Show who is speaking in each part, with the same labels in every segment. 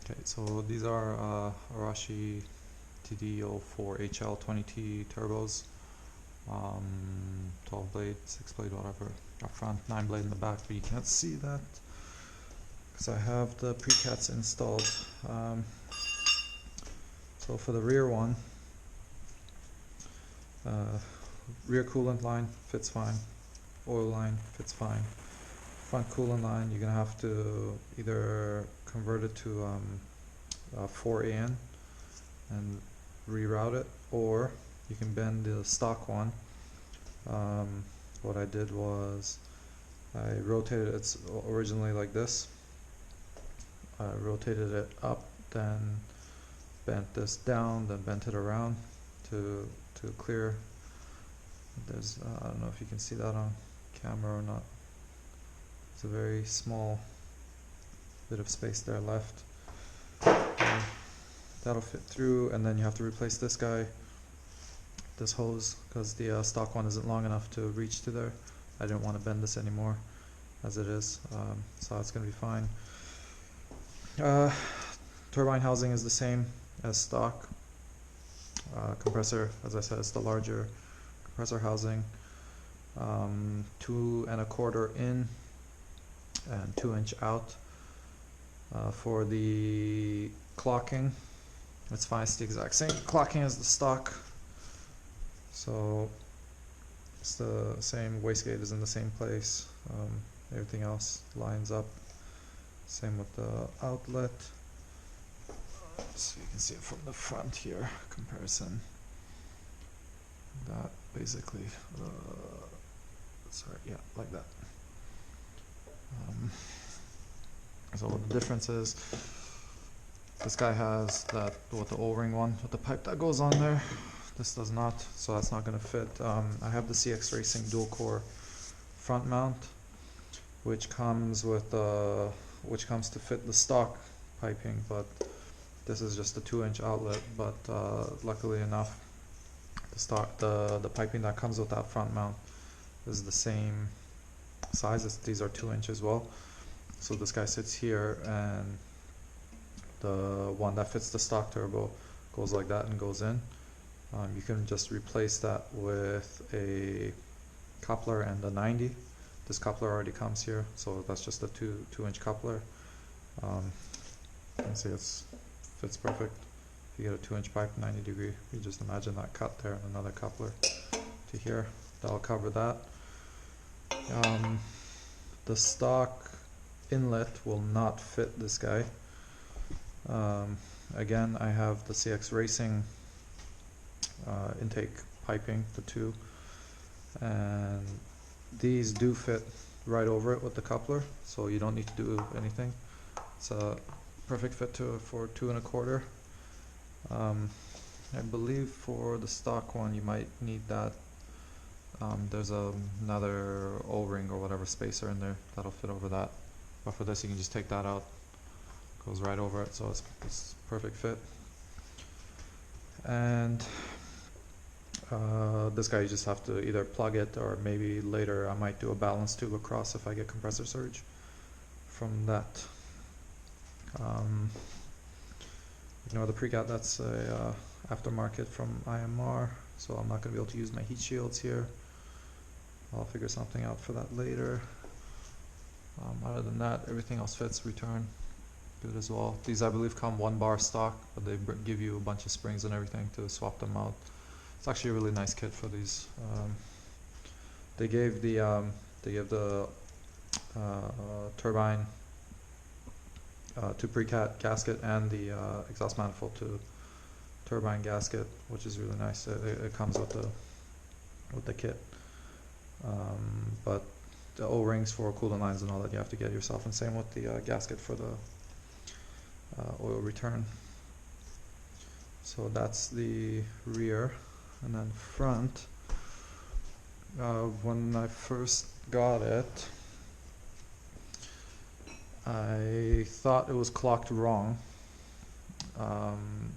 Speaker 1: Okay, so these are Arashi TD04HL-20T turbos. 12 blade, 6 blade, whatever up front, 9 blade in the back, but you can't see that because I have the precats installed. So for the rear one, rear coolant line fits fine, oil line fits fine. Front coolant line, you're gonna have to either convert it to 4AN and reroute it, or you can bend the stock one. What I did was I rotated it. It's originally like this. I rotated it up, then bent this down, then bent it around to clear. There's I don't know if you can see that on camera or not. It's a very small bit of space there left. That'll fit through, and then you have to replace this guy, this hose, because the stock one isn't long enough to reach to there. I didn't want to bend this anymore as it is, so it's going to be fine. Turbine housing is the same as stock. Compressor, as I said, it's the larger compressor housing. 2 1/4 in and 2 inch out. For the clocking, it's fine, it's the exact same clocking as the stock, so it's the same. Wastegate is in the same place. Everything else lines up. Same with the outlet. So you can see it from the front here, comparison. That basically, sorry, yeah, like that. So what the difference is, this guy has that with the O-ring one, with the pipe that goes on there. This does not, so that's not going to fit. I have the CX Racing dual core front mount, which comes with which comes to fit the stock piping, but this is just a 2 inch outlet. But luckily enough, the piping that comes with that front mount is the same size. These are 2 inch as well. So this guy sits here, and the one that fits the stock turbo goes like that and goes in. You can just replace that with a coupler and a 90. This coupler already comes here, so that's just a 2 inch coupler. You can see it fits perfect. If you get a 2 inch pipe, 90 degree, you just imagine that cut there and another coupler to here. That'll cover that. The stock inlet will not fit this guy. Again, I have the CX Racing intake piping, the 2, and these do fit right over it with the coupler, so you don't need to do anything. It's a perfect fit for 2 1/4. I believe for the stock one you might need that. There's another O-ring or whatever spacer in there that'll fit over that, but for this you can just take that out. Goes right over it, so it's perfect fit. And this guy, you just have to either plug it, or maybe later I might do a balance tube across if I get compressor surge from that. Ignore the precat, that's a aftermarket from IMR, so I'm not going to be able to use my heat shields here. I'll figure something out for that later. Other than that, everything else fits. Return good as well. These I believe come 1 bar stock, but they give you a bunch of springs and everything to swap them out. It's actually a really nice kit for these. They gave the turbine to precat gasket and the exhaust manifold to turbine gasket, which is really nice. It comes with the kit. But the O-rings for coolant lines and all that you have to get yourself, and same with the gasket for the oil return. So that's the rear. And then front, when I first got it, I thought it was clocked wrong,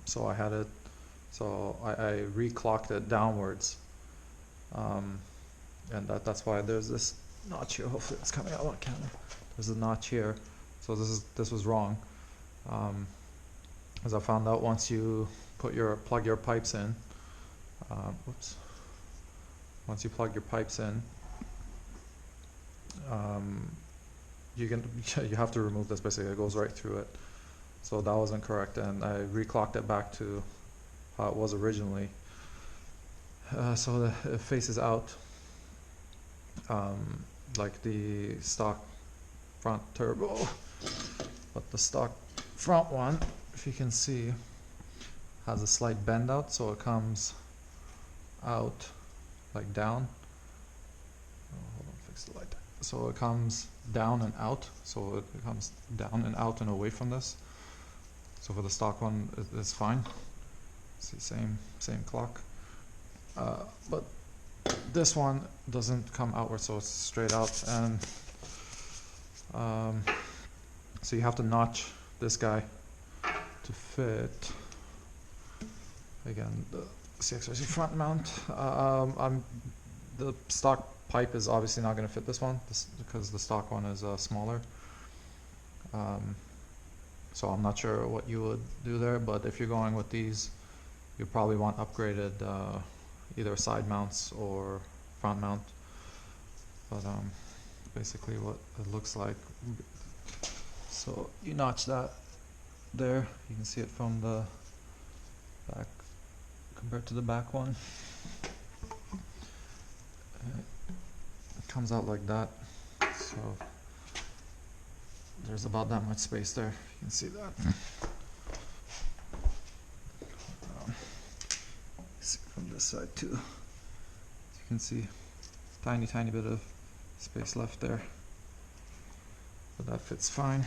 Speaker 1: so I had it, so I re-clocked it downwards, and that's why there's this notch here. Hopefully it's coming out on camera. There's a notch here, so this was wrong. as I found out, once you plug your pipes in, once you plug your pipes in, you have to remove this. Basically, it goes right through it. So that was incorrect, and I reclocked it back to how it was originally. So it faces out like the stock front turbo, but the stock front one, if you can see, has a slight bend out, so it comes out like down. Hold on, fix the light. So it comes down and out, so it comes down and out and away from this. So for the stock one, it's fine. See, same clock. But this one doesn't come outward, so it's straight out, and so you have to notch this guy to fit. Again, the CXRC front mount. The stock pipe is obviously not going to fit this one because the stock one is smaller. So I'm not sure what you would do there, but if you're going with these, you probably want upgraded either side mounts or front mount. But basically what it looks like. So you notch that there. You can see it from the back compared to the back one. It comes out like that. So there's about that much space there. You can see that. See from this side too. As you can see, tiny bit of space left there, but that fits fine.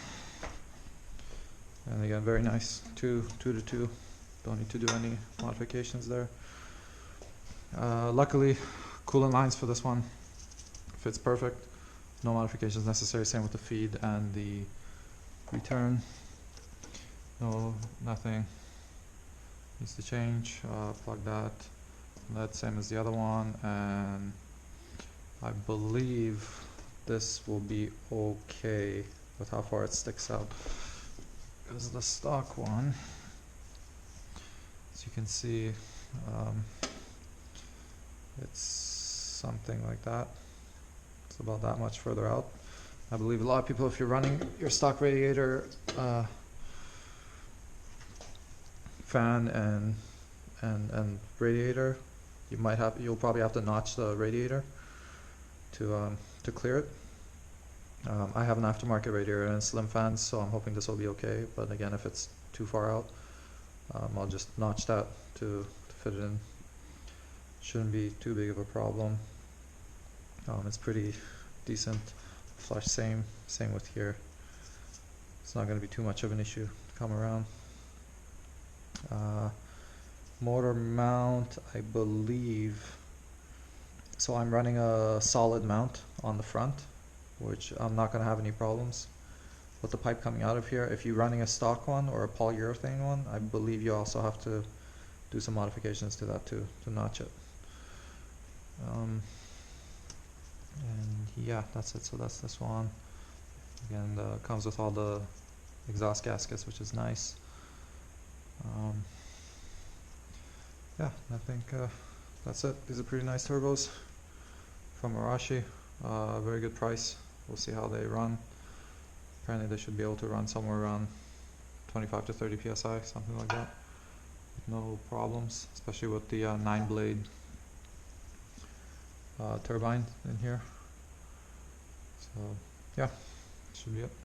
Speaker 1: And again, very nice, 2 to 2. Don't need to do any modifications there. Luckily, coolant lines for this one fits perfect. No modifications necessary. Same with the feed and the return. Nothing needs to change. Plug that. That same as the other one, and I believe this will be okay with how far it sticks out. Because the stock one, as you can see, it's something like that. It's about that much further out. I believe a lot of people, if you're running your stock radiator fan and radiator, you'll probably have to notch the radiator to clear it. I have an aftermarket radiator and slim fans, so I'm hoping this will be okay. But again, if it's too far out, I'll just notch that to fit it in. Shouldn't be too big of a problem. It's pretty decent flush. Same with here. It's not going to be too much of an issue to come around. Motor mount, I believe. So I'm running a solid mount on the front, which I'm not going to have any problems with the pipe coming out of here. If you're running a stock one or a polyurethane one, I believe you also have to do some modifications to that too, to notch it. And yeah, that's it. So that's this one. Again, comes with all the exhaust gaskets, which is nice. Yeah, I think that's it. These are pretty nice turbos from Arashi. Very good price. We'll see how they run. Apparently they should be able to run somewhere around 25 to 30 psi, something like that. No problems, especially with the 9-blade turbine in here. So yeah, should be it.